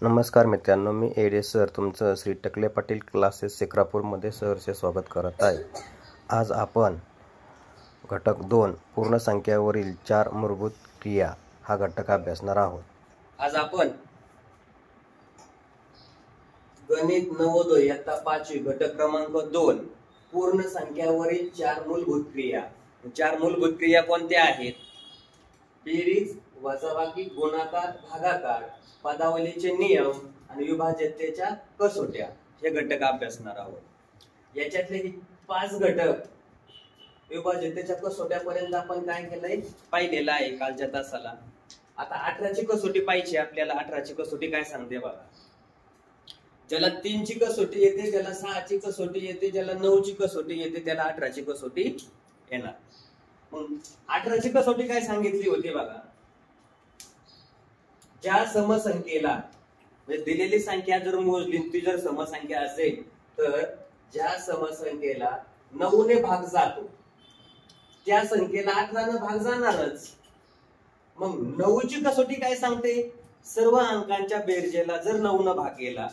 नमस्कार मित्रांनो, मी एडे सर तुमचं श्री टकले पाटील क्लासेस सेक्रापूरमध्ये सहर्ष स्वागत करत आहे। आज आपण घटक 2 पूर्ण संख्यावरील 4 मूलभूत क्रिया हा घटक अभ्यासणार आहोत। आज आपण गणित नवोदय इयत्ता 5 घटक क्रमांक 2 पूर्ण संख्यावरील 4 मूलभूत क्रिया। 4 मूलभूत क्रिया कोणत्या आहेत? बेरीज, वजाबाकी, गुणाकार, भागाकार, पदावलीचे नियम आणि विभाज्यतेच्या कसोट्या हे घटक अभ्यासणार आहोत। याच्यातले 5 घटक विभाज्यतेच्या कसोट्यापर्यंत आपण काय केलंय पाहिलेलं आहे कालच्या तासाला। आता 18ची कसोटी पाहिजे आपल्याला। 18ची कसोटी काय सांगते बघा। ज्याला 3ची कसोटी येते, ज्याला 6ची कसोटी येते, ज्याला 9ची कसोटी येते, त्याला 18ची कसोटी येणार। मग 18ची कसोटी काय सांगितली होती बघा। ज्या समसंख्येला म्हणजे दिलेली संख्या जर मोजली ती जर समसंख्या असेल तर ज्या समसंख्येला 9 ने भाग जातो त्या संख्येला 18 ने भाग जाणारच। मग 9ची कसोटी काय सांगते? सर्व अंकांच्या बेरजेला जर 9 ने भाग केला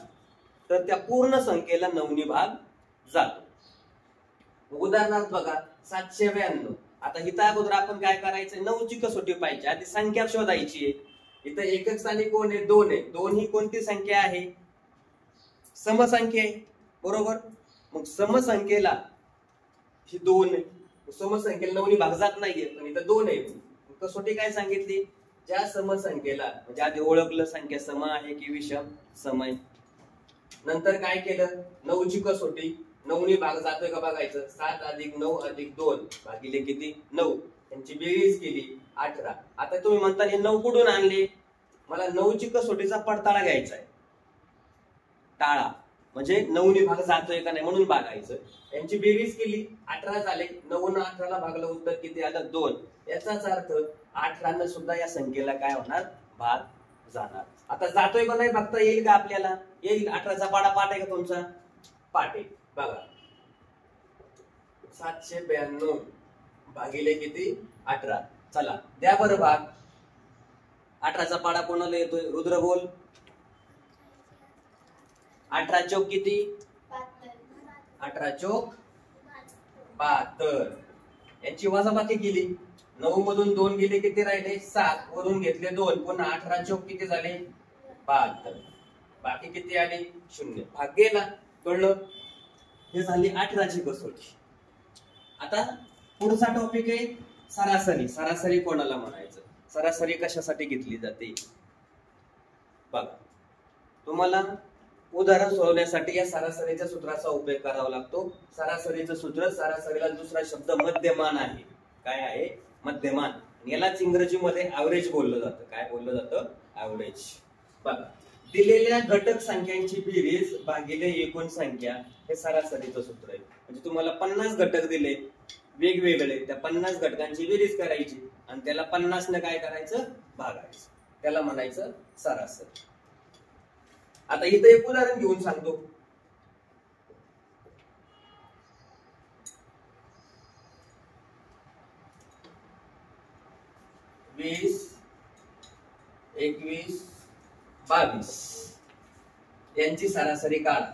तर त्या पूर्ण संख्येला 9 ने भाग जातो। उदाहरणार्थ बघा 792। आता इथं अगोदर आपण काय करायचं? 9ची कसोटी पाहिजे, आधी संख्या शोधायची आहे। इथं एकक स्थानी कोण आहे? 2 आहे। 2 ही कोणती संख्या आहे? समसंख्या आहे, बरोबर। मग समसंख्येला ही 2 आहे, समसंख्येला 9 ने भाग जात नाहीये, पण इथं 2 आहे। कसोटी काय सांगितली? ज्या समसंख्येला म्हणजे आधी ओळखलं संख्या सम आहे की विषम? सम आहे। नंतर काय केलं? 9ची कसोटी 9 ने भाग जातोय का बघायचं। 7 + 9 + 2 भागिले किती? 9। त्यांची बेरीज केली 18। आता तुम्ही म्हणता हे 9 कुठून आणले? मला 9ची कसोटीचा पडताळा घ्यायचा आहे। टाळा म्हणजे 9 ने भाग जातोय का नाही म्हणून बघायचं। यांची बेरीज केली 18 झाले। 9 ने 18 ला भागलं, उत्तर किती आलं? 2। याचाच अर्थ 18 ने सुद्धा या संख्येला काय होणार? भाग जाणार। आता जातोय का नाही बघता येईल का आपल्याला? येईल। 18चा पाडा पाठ आहे का तुमचा? पाठ आहे बघा। 792 भागिले किती? 18। चला द्या बरं भाग। 18चा पाडा कोणाला येतोय? रुद्र बोल। 18 चौक किती? 18 चौक 72। यांची वजाबाकी केली। 9 मधून 2 गेले किती राहिले? 7। वरून घेतले 2, पुन्हा 18 चौक किती झाले? 72। बाकी किती आले? 0। भाग गेला, कळलं? हे झाली 18ची कसोटी। आता पुढचा टॉपिक आहे सरासरी। सरासरी कोणाला म्हणायचं? सरासरी कशासाठी घेतली जाते बघा। तुम्हाला उदाहरण सोडवण्यासाठी या सरासरीच्या सूत्राचा उपयोग करावा लागतो। सरासरीचं सूत्र, सरासरीला दुसरा शब्द मध्यमान आहे। काय आहे? मध्यमान। यालाच इंग्रजीमध्ये ऍव्हरेज बोललं जातं। काय बोललं जातं? ऍव्हरेज। बघा, दिलेल्या घटक संख्यांची बेरीज भागिले एकूण संख्या हे सरासरीचं सूत्र आहे। म्हणजे तुम्हाला 50 घटक दिले वेगवेगळे, त्या 50 घटकांची बेरीज करायची आणि त्याला 50 ने काय करायचं? भागायचं। त्याला म्हणायचं सरासरी। आता इथं एक उदाहरण घेऊन सांगतो। वीस, 21, 22 यांची सरासरी काढा।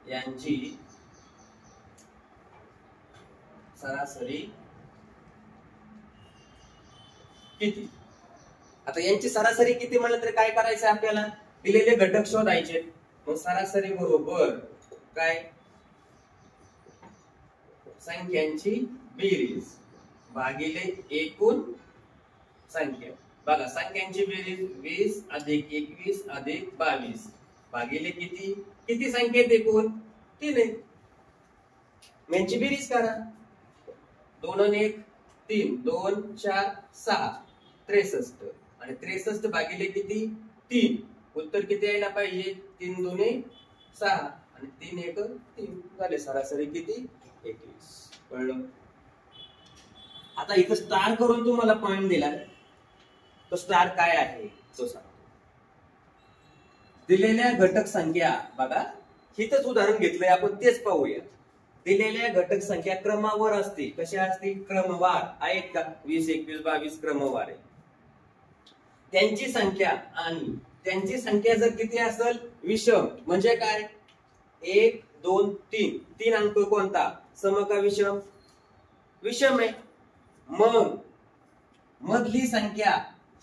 यांची सरासरी किती? आता यांची सरासरी किती म्हणलं तर काय करायचं आपल्याला? दिलेले घटक शोधायचे। मग सरासरी बरोबर काय? संख्यांची बेरीज भागिले एकूण संख्या। बघा, संख्यांची बेरीज 20 + 21 + 22 भागिले किती? किती संख्या आहेत एकूण? 3 आहेत। यांची बेरीज करा। 2 आणि 1 3, 2 4 6 63 आणि 63 भागिले किती? 3। उत्तर किती यायला पाहिजे? 3 दुने 6 आणि 3 1 3 झाले। सरासरी किती? 21। कळलं? आता इथं स्टार करून तुम्हाला पॉइंट दिला, तो स्टार काय आहे तो सांगतो। दिलेल्या घटक संख्या बघा, हिथंच उदाहरण घेतलंय आपण, तेच पाहूया। दिलेल्या घटक संख्या क्रमावर असते। कशा असतील? क्रमवार आहेत का? 20 21 22 क्रमवार आहे। त्यांची संख्या आणि त्यांची संख्या जर किती असेल विषम म्हणजे काय 1 2 3 तीन अंक कोणता सम का विषम विषम आहे मग मधली संख्या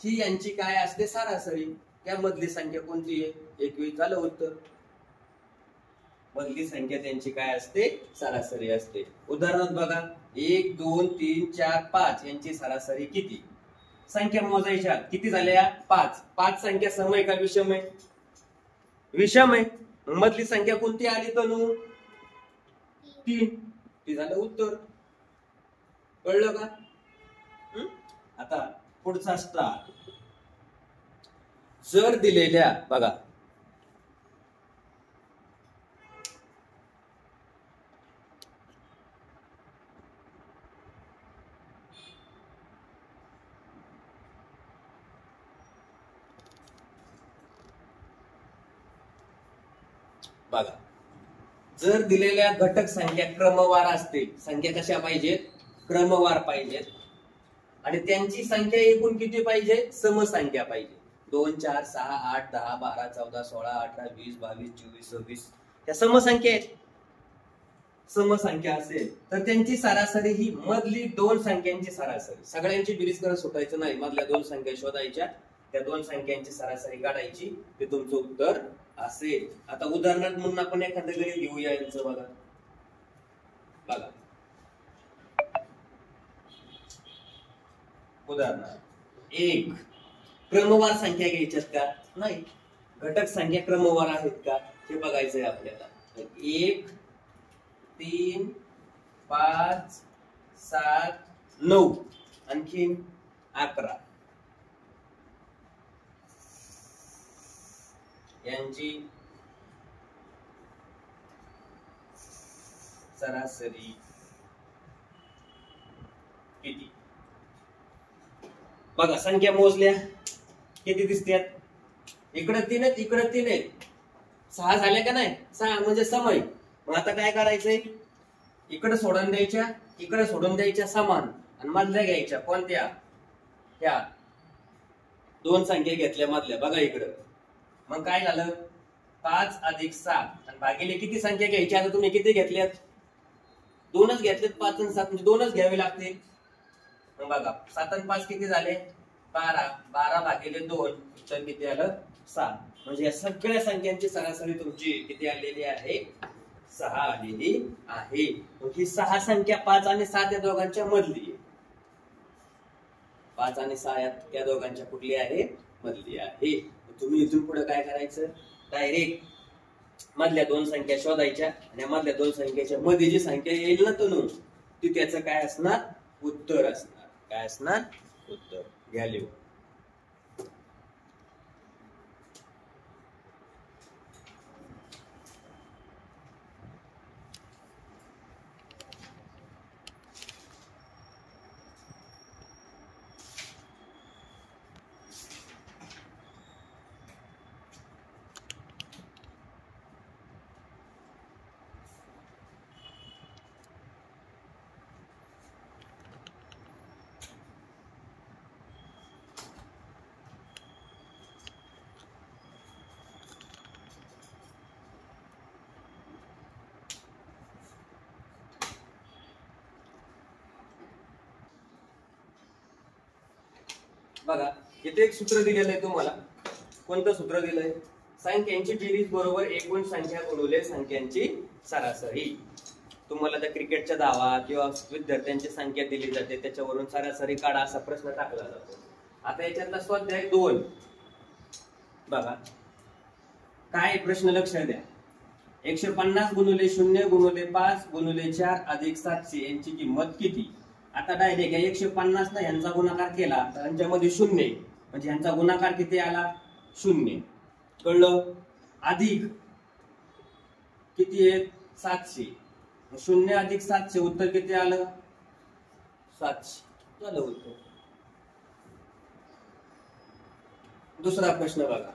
ही यांची काय असते सरासरी त्या मधली संख्या कोणती आहे 21 झालं उत्तर मधली संख्या त्यांची काय असते सरासरी असते उदाहरणार्थ बघा 1 2 3 4 5 यांची सरासरी किती संख्या मोजायच्या किती झाल्या 5 5 संख्या सम आहे का विषम आहे विषम आहे मधली संख्या कोणती आली तनू 3 ती झालं उत्तर कळलं का आता पुढचा स्टार जर दिलेल्या बघा बघा जर दिलेल्या घटक संख्या क्रमवार असतील संख्या कशा पाहिजेत क्रमवार पाहिजेत आणि त्यांची संख्या एकूण किती पाहिजे समसंख्या पाहिजे 2 4 6 8 10 12 14 16 18 20 22 24 26 या समसंख्या आहेत समसंख्या असेल तर त्यांची सरासरी ही मधली दोन संख्यांची सरासरी सगळ्यांची बेरीज करत सुटायचं नाही मधल्या दोन संख्या शोधायच्या त्या दोन संख्यांची सरासरी काढायची ते तुमचं उत्तर असेल आता उदाहरणार्थ म्हणून आपण एखादं गणित घेऊया यांचं बघा बघा उदाहरणार्थ 1 क्रमवार संख्या घ्यायच्यात का नाही घटक संख्या क्रमवार आहेत का हे बघायचंय आपल्याला 1 3 5 7 9 आणखीन 11 यांची सरासरी किती बघा संख्या मोजल्या किती दिसतात इकडे 3 आहेत इकडे 3 आहेत 6 झाल्या का नाही 6 म्हणजे समय मग आता काय करायचंय इकडे सोडून द्यायच्या इकडे सोडून द्यायच्या समान आणि मधल्या घ्यायच्या कोणत्या ह्या दोन संख्या घेतल्या मधल्या बघा इकडं मग काय झालं 5 अधिक 7 आणि भागिले किती संख्या घ्यायची आता तुम्ही किती घेतल्यात दोनच घेतलेत 5 आणि 7 म्हणजे दोनच घ्यावे लागतील मग बघा 7 आणि 5 किती झाले 12 12 भागिले 2 तर किती आलं 7 म्हणजे या सगळ्या संख्यांची सरासरी तुमची किती आलेली आहे 6 आलेली आहे ही 6 संख्या 5 आणि 7 या दोघांच्या मधली आहे 5 आणि 6 या दोघांच्या कुठली आहे मधली आहे तुम्ही इथून पुढे काय करायचं डायरेक्ट मधल्या दोन संख्या शोधायच्या आणि मधल्या दोन संख्येच्या मध्ये जी संख्या येईल ना तनू ती त्याचं काय असणार उत्तर असणार काय असणार उत्तर घ्या लिहून बघा इथे एक सूत्र दिलेलं आहे तुम्हाला कोणतं सूत्र दिलंय संख्यांची बेरीज बरोबर एकूण संख्या गुणिले संख्यांची सरासरी तुम्हाला त्या क्रिकेटच्या धावा किंवा विद्यार्थ्यांची संख्या दिली जाते त्याच्यावरून सरासरी काढा असा प्रश्न टाकला जातो आता याच्यातला स्वाध्याय 2 बघा काय प्रश्न लक्षात द्या 150 गुणिले 0 गुणिले 5 गुणिले 4 अधिक 700 यांची किंमत किती आता डायरेक्ट 150 ना यांचा गुणाकार केला तर यांच्यामध्ये 0 म्हणजे यांचा गुणाकार किती आला 0 कळलं अधिक किती आहे 700 0 अधिक 700 उत्तर किती आलं 700 झालं उत्तर दुसरा प्रश्न बघा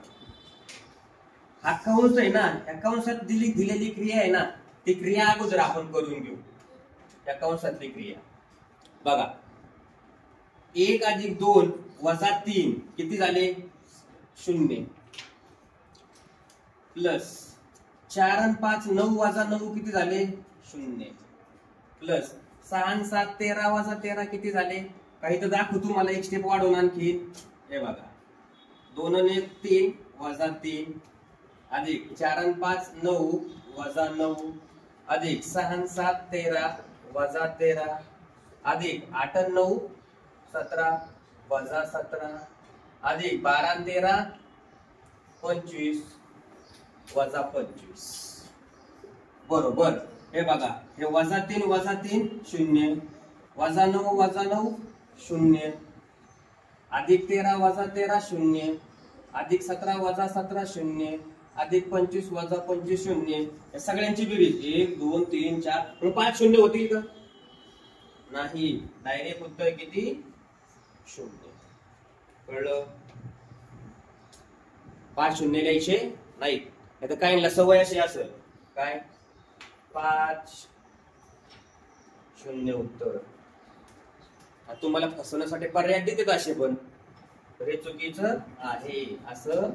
हा कंस आहे ना या कंसात दिलेली क्रिया आहे ना ती क्रिया अगोदर आपण करून घेऊ या कंसातली क्रिया बघा 1 अधिक 2 वजा 3 किती झाले 0 प्लस 4 आणि 5 9 वजा 9 किती झाले 0 प्लस 6 आणि 7 13 वजा 13 किती झाले काही तर दाखवू तुम्हाला एक स्टेप वाढवून आणखी हे बघा 2 आणि 1 3 वजा 3 अधिक 4 आणि 5 9 वजा 9 अधिक 6 आणि 7 13 वजा 13 अधिक 8 आणि 9 17 वजा 17 अधिक 12 आणि 13 25 वजा 25 बरोबर हे बघा हे वजा 3 0 वजा 9 0 अधिक 13 वजा 13 0 अधिक 17 वजा 17 0 अधिक 25 वजा 25 0 या सगळ्यांची बेरीज 1 2 3 4 मग 5 शून्य होतील का नाही डायरेक्ट उत्तर किती 0 कळलं 5 शून्य लिहायचे नाही आता काहींना सवय अशी असेल काय 5 शून्य उत्तर तुम्हाला फसवण्यासाठी पर्याय देतात असे पण हे चुकीचं आहे असं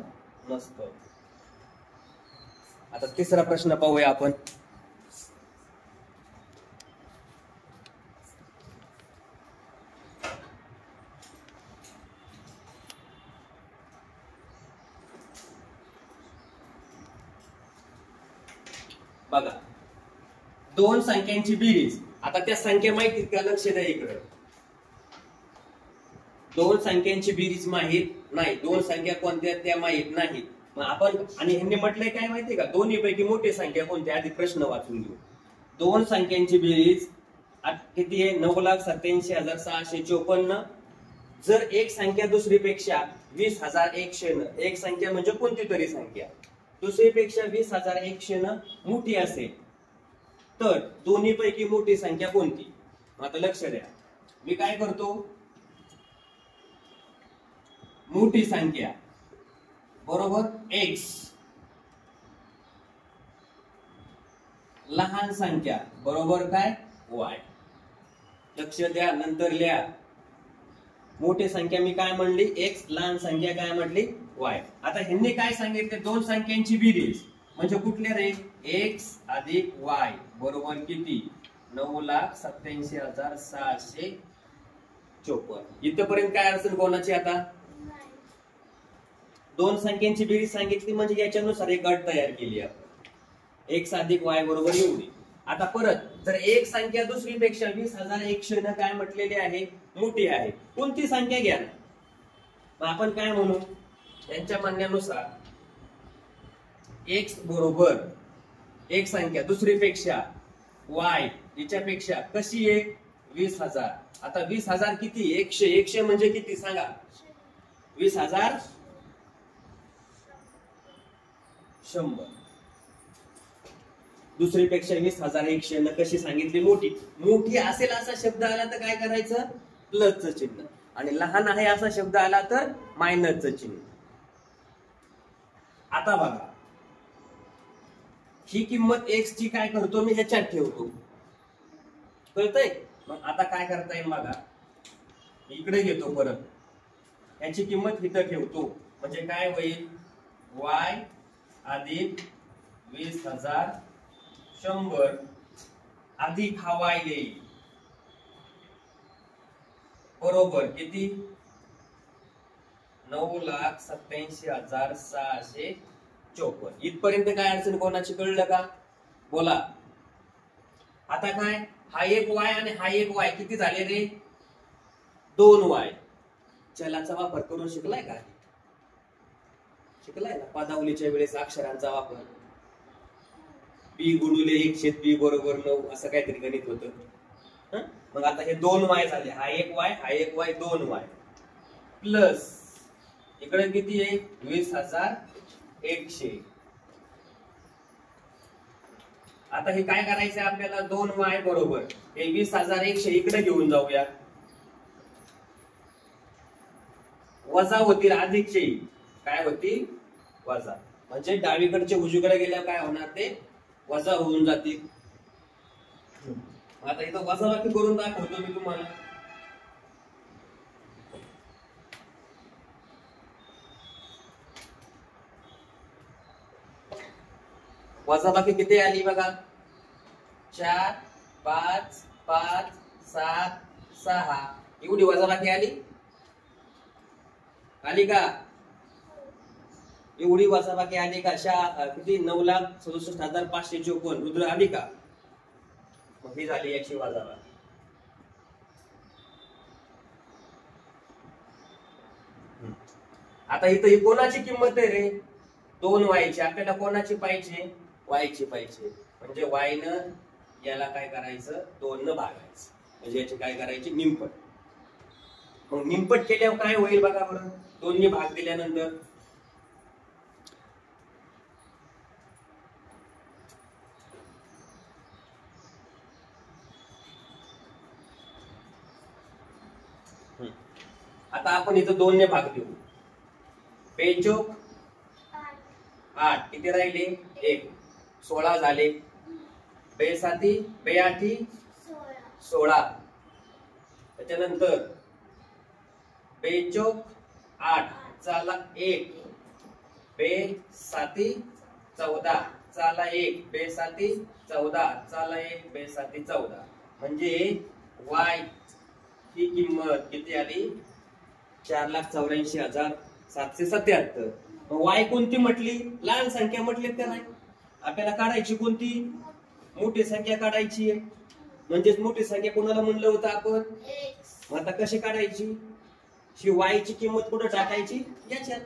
नसतं आता तिसरा प्रश्न पाहूया आपण बघा दोन संख्यांची बेरीज आता त्या संख्या माहिती का लक्ष द्या इकडे दोन संख्यांची बेरीज माहित नाही दोन संख्या कोणत्या त्या माहित नाहीत मग आपण आणि ह्यांनी म्हटलंय काय माहितीये का दोन्ही पैकी मोठी संख्या कोणती आधी प्रश्न वाचून घेऊ दोन संख्यांची बेरीज किती आहे 9,87,654 जर एक संख्या दुसरीपेक्षा 20,100 एक संख्या म्हणजे कोणती तरी संख्या दुसरीपेक्षा 20,100 मोठी असेल तर दोन्ही पैकी मोठी संख्या कोणती आता लक्ष द्या मी काय करतो मोठी संख्या बरोबर x लहान संख्या बरोबर काय y लक्ष द्या नंतर लिहा मोठी संख्या मी काय म्हणली x लहान संख्या काय म्हटली y आता ह्यांनी काय सांगितले दोन संख्यांची बेरीज म्हणजे कुठले रे x अधिक y बरोबर किती 9,87,654 इथपर्यंत काय अडचण कोणाची आता दोन संख्यांची बेरीज सांगितली म्हणजे याच्यानुसार एक अट तयार केली आपण x अधिक y बरोबर एवढी आता परत जर एक संख्या दुसरीपेक्षा 20,100 काय म्हटलेली आहे मोठी आहे कोणती संख्या घ्या मग आपण काय म्हणू यांच्या म्हणण्यानुसार x बरोबर एक संख्या दुसरीपेक्षा y याच्यापेक्षा कशी आहे 20,000 आता 20,000 किती 100 म्हणजे किती सांगा 20,000 100 दुसरीपेक्षा 20,100 कशी सांगितली मोठी मोठी असेल असा शब्द आला तर काय करायचं प्लसचं चिन्ह आणि लहान आहे असा शब्द आला तर मायनसचं चिन्ह आता बघा ही किंमत x ची काय करतो मी ह्याच्यात ठेवतो कळतंय मग आता काय करता येईल बघा इकडे घेतो परत याची किंमत इथं ठेवतो म्हणजे काय होईल y अधिक 20,100 अधिक हा y येईल बरोबर किती 9,87,654 इथपर्यंत काय अडचण कोणाची कळलं का बोला आता काय हा एक y आणि हा एक y किती झाले रे 2y चलाचा वापर करून शिकलाय का शिकलाय ना पदावलीच्या वेळेस अक्षरांचा वापर b गुणिले 1/b बरोबर 9 असं काहीतरी गणित होतं मग आता हे 2y झाले हा एक y 2y प्लस इकडे किती आहे 20,100 आता हे काय करायचंय आपल्याला 2y बरोबर हे 20,100 इकडे घेऊन जाऊया वजा होतील अधिकचे काय होतील वजा म्हणजे डावीकडचे उजवीकडे गेल्यावर काय होणार ते वजा होऊन जातील आता इथं वजाबाकी करून दाखवतो मी तुम्हाला वजाबाकी किती आली बघा, 4 5 5 7 6 एवढी वजाबाकी आली का? एवढी वजाबाकी आली का? किती 9,67,554 रुद्र आली का? मग ही झाली याची वजाबाकी. आता इथं ही कोणाची किंमत आहे रे? 2 वायची. आपल्याला कोणाची पाहिजे? वायची पाहिजे. म्हणजे वाय न याला काय करायचं? 2 न भागायचं. म्हणजे याची काय करायची? निमपट. मग निमपट केल्यावर काय होईल बघा बरं, 2 ने भाग दिल्यानंतर. आता आपण इथं 2 ने भाग देऊ. 5 8 किती राहिले? 1 16 झाले. 2 7 2 8 16. त्याच्यानंतर 2 8 चाला 1 2 7 14 चाला 1 2 7 14 चाला 1 2 7 14. म्हणजे y ही किंमत किती आली? 4,84,777. वाय कोणती म्हटली? लहान संख्या म्हटली का नाही? आपल्याला काढायची कोणती? मोठी संख्या काढायची आहे. म्हणजेच मोठी संख्या कोणाला म्हणलं होतं आपण? मग आता कशी काढायची? ही वाय ची किंमत कुठं टाकायची? याच्यात.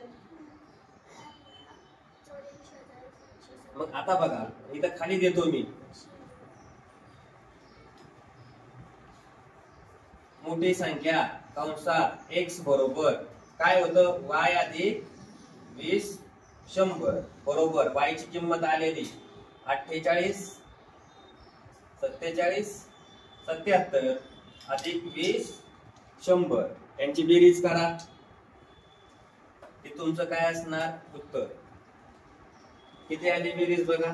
मग आता बघा इथं खाली देतो मी मोठी संख्या कंसात x बरोबर काय होतं? y अधिक 20 100 बरोबर y ची किंमत आलेली 48 47 77 अधिक 20 100 यांची बेरीज करा. हे तुमचं काय असणार? उत्तर. किती आली बेरीज बघा?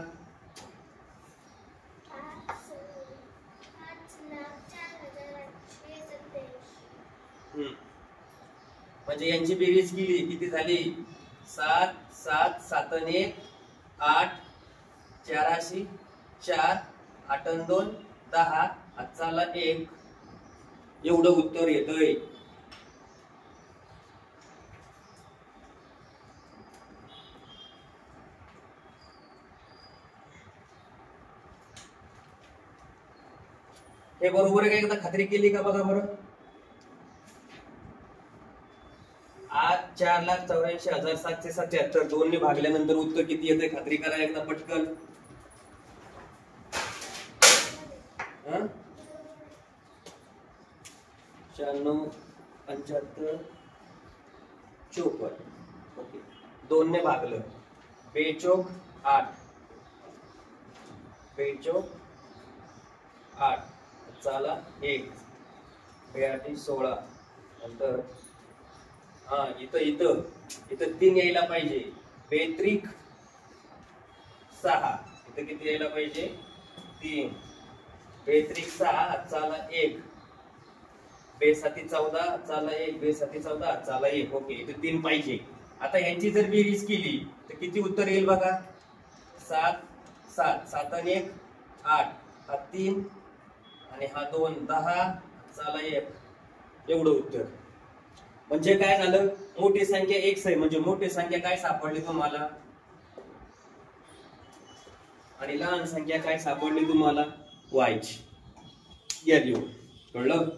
5,04,887. म्हणजे यांची बेरीज केली किती झाली? 7 7 7 आणि 1 8 84 4 8 आणि 2 10 आजचाला 1 एवढं उत्तर येतंय. हे बरोबर आहे का? एकदा खात्री केली का बघा बरं. आज 4,84,777 2 ने भागल्यानंतर उत्तर किती येतंय? खात्री करा एकदा पटकन. 96 75 54. ओके. 2 ने भागलं 2 8 2 8 चाला 1 2 16 नंतर इथं 3 यायला पाहिजे. 2 6 इथं किती यायला पाहिजे? 3 2 6 चाला 1 2 7 14 चाला 1 2 7 14 चाला 1. ओके. इथं 3 पाहिजे. आता यांची जर बेरीज केली तर किती उत्तर येईल बघा? 7 7 7 आणि 1 8 हा 3 आणि हा 2 10 चाला 1 एवढं उत्तर. म्हणजे काय झालं? मोठी संख्या x आहे म्हणजे मोठी संख्या काय सापडली तुम्हाला? आणि लहान संख्या काय सापडली तुम्हाला? y ची. या लिहून. कळलं?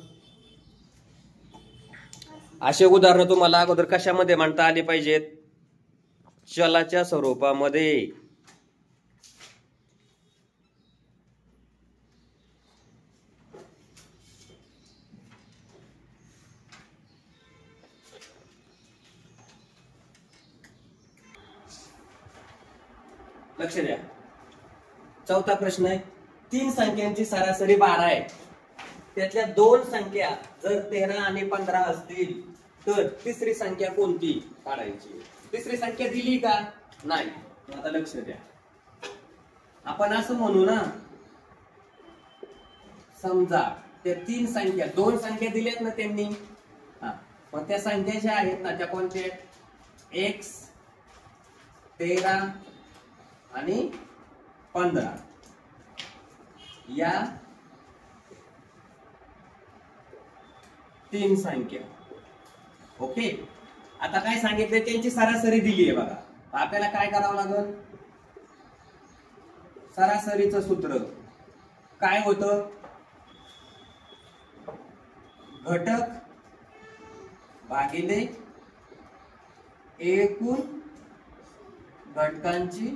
असे उदाहरण तुम्हाला अगोदर कशामध्ये मांडता आले पाहिजेत? चलाच्या स्वरूपामध्ये. लक्ष द्या. चौथा प्रश्न आहे. 3 संख्यांची सरासरी 12 आहे. त्यातल्या 2 संख्या जर 13 आणि 15 असतील तर तिसरी संख्या कोणती काढायची? तिसरी संख्या दिली का? नाही. आता लक्ष द्या. आपण असं म्हणू ना, समजा त्या 3 संख्या 2 संख्या दिल्यात ना त्यांनी, मग त्या संख्या ज्या आहेत ना त्या कोणत्या? x 13 आणि 15 या 3 संख्या. ओके. आता काय सांगितलंय, त्यांची सरासरी दिली आहे बघा. आपल्याला काय करावं लागेल, सरासरीचं सूत्र काय होतं, घटक भागिले एकूण घटकांची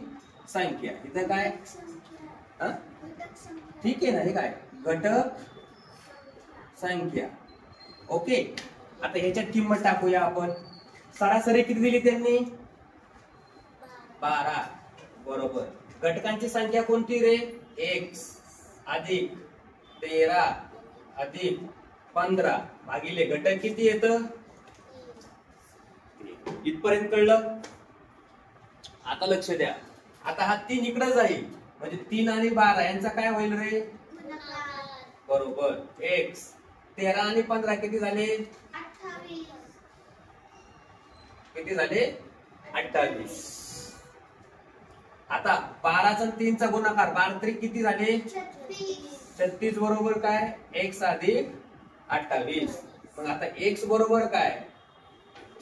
संख्या. इथं काय ठीक आहे ना, हे काय घटक संख्या. ओके. आता ह्याच्यात किंमत टाकूया आपण. सरासरी किती दिली त्यांनी, 12 बरोबर. घटकांची संख्या कोणती रे, x अधिक 13 अधिक 15 भागिले घटक किती येतं, इथपर्यंत कळलं. आता लक्ष द्या. आता हा 3 इकडे जाईल म्हणजे 3 आणि 12 यांचा काय होईल रे, बरोबर. x 13 आणि 15 किती झाले, 28. किती झाले, 28. आता 12 चा 3 चा गुणाकार 12 त्रिक किती झाले, 36 बरोबर काय, x अधिक 28. मग आता x बरोबर काय,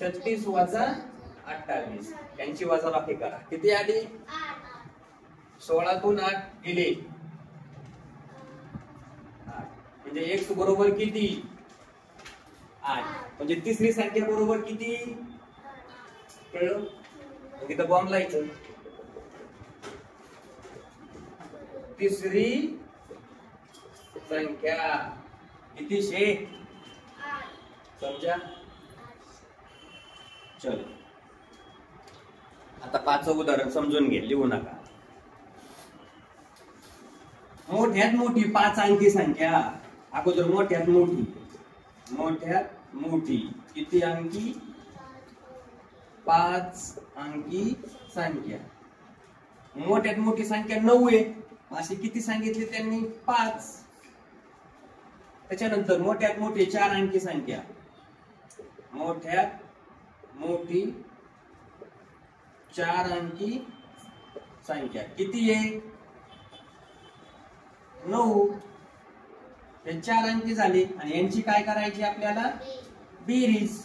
36 वजा 28. यांची वजाबाकी करा. किती आली, 16 तून 8 गेले 8. म्हणजे x बरोबर किती, 8. म्हणजे तिसरी संख्या बरोबर किती, कळलं. मग इथं बॉम्ब लायचं. तिसरी संख्या किती शे, समजा. चलो आता 5चं उदाहरण समजून घे, लिहू नका. मोठ्यात मोठी 5 अंकी संख्या. अगोदर मोठ्यात मोठी, मोठ्यात मोठी किती अंकी, 5 अंकी संख्या. मोठ्यात मोठी संख्या 9 आहे. अशी किती सांगितली त्यांनी, 5. त्याच्यानंतर मोठ्यात मोठी 4 अंकी संख्या. मोठ्यात मोठी 4 अंकी संख्या किती आहे, 9. हे 4 अंकी झाली आणि यांची काय करायची आपल्याला, बेरीज.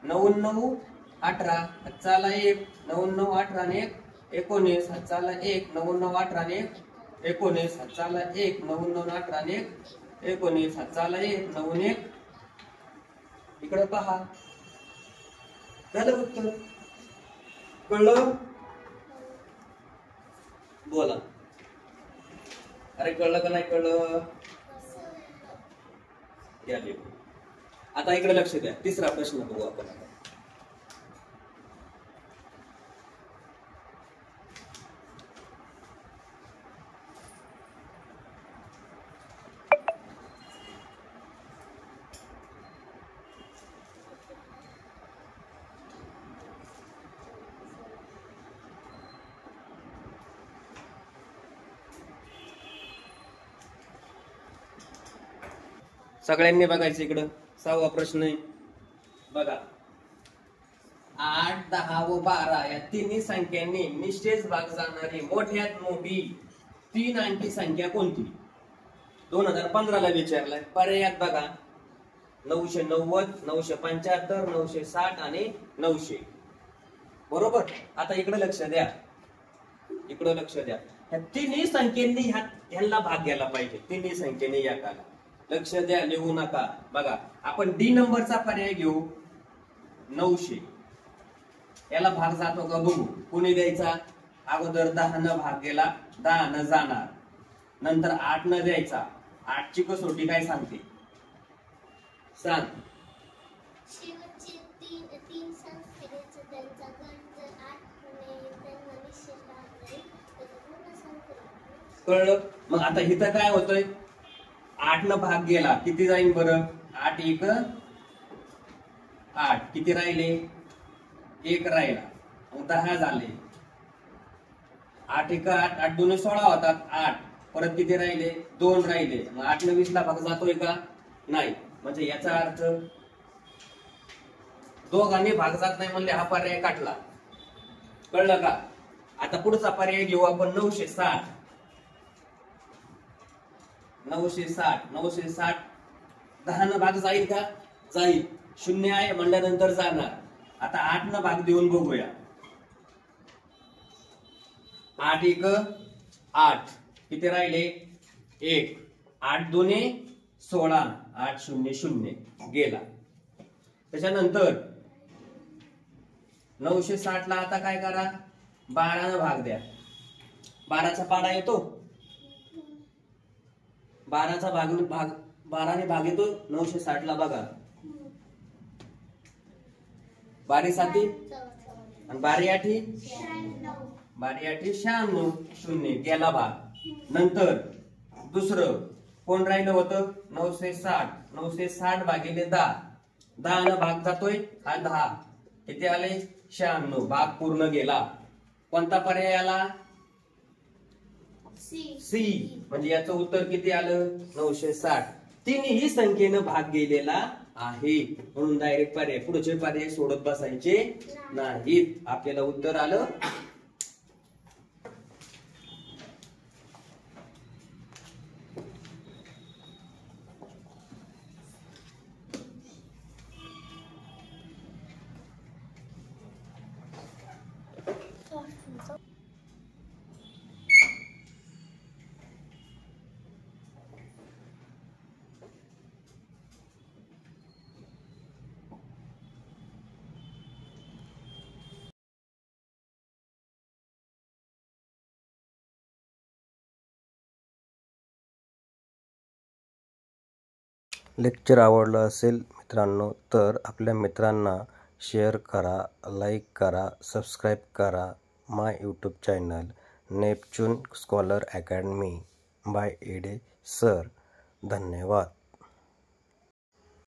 9 9 18 हातचाला 1, 9 9 18 आणि 1 19 हातचाला 1, 9 9 18 आणि 1 19 हातचाला 1, 9 9 18 आणि 1 19 हातचाला 1 9 1. इकडे पहा, झालं उत्तर. कळलं, बोला. अरे कळलं का नाही कळलं, या लिहू. आता इकडे लक्ष द्या. तिसरा प्रश्न बघू आपण. सगळ्यांनी बघायचं इकडं. 6वा प्रश्न आहे बघा. 8 10 व 12 या तिन्ही संख्यांनी निश्चित भाग जाणारी मोठ्यात मोठी 3 अंकी संख्या कोणती. 2015 ला विचारलाय. पर्यायात बघा, 990 975 960 आणि 900 बरोबर. आता इकडे लक्ष द्या, इकडे लक्ष द्या. ह्या तिन्ही संख्यांनी ह्याला भाग घ्यायला पाहिजे. तिन्ही संख्येने या काला लक्ष द्या, लिहू नका. बघा आपण डी नंबरचा पर्याय घेऊ. 900 याला भाग जातो का बघू. कुणी द्यायचा, अगोदर 10 न भाग गेला, 10 न जाणार. नंतर 8 न द्यायचा. 8 ची कसोटी काय सांगते, सांग. शेवटचे तीन संख्येचे त्यांचा गण जर 8 ने त्यांना निश्चित भाग नाही तर पूर्ण संख्या. कळलं. मग आता इथं काय होतंय, 8 न भाग गेला किती जाईल बरं, 8 1 8. किती राहिले, 1 राहिला. मग 10 झाले. 8 1 8 8 2 16 होतात. 8 परत किती राहिले, 2 राहिले. मग 8 न 20 ला भाग जातोय का, नाही. म्हणजे याचा अर्थ दोघांनी भाग जात नाही म्हणले हा पर्याय काढला. कळलं का. आता पुढचा पर्याय घेऊ आपण 960. 960 10 न भाग जाईल का? जाईल. 0 आहे म्हणल्यानंतर जाणार. आता 8 न भाग देऊन बघूया. 8 1 8 किती राहिले? 1. 8 2 16. 8 0 0 गेला. त्याच्यानंतर 960 ला आता काय करा? 12 न भाग द्या. 12चा पाडा येतो. 12चा भाग 12ने भाग येतो 960 ला बघा. 12 7 आणि 12 8 12 8 96 0 गेला भाग. नंतर दुसरं कोण राहिलं होतं? 960. 960 भागिले 10. 10 न भाग जातोय हा 10. किती आले? 96. भाग पूर्ण गेला. कोणता पर्याय आला? सी. म्हणजे याचं उत्तर किती आलं? 960. तिन्ही संख्येनं भाग गेलेला आहे म्हणून डायरेक्ट पर्याय, पुढचे पर्याय सोडत बसायचे नाहीत. आपल्याला उत्तर आलं. लेक्चर आवडलं असेल मित्रांनो तर आपल्या मित्रांना शेअर करा, लाईक करा, सबस्क्राईब करा my YouTube channel Neptune scholar academy by एडे सर. धन्यवाद.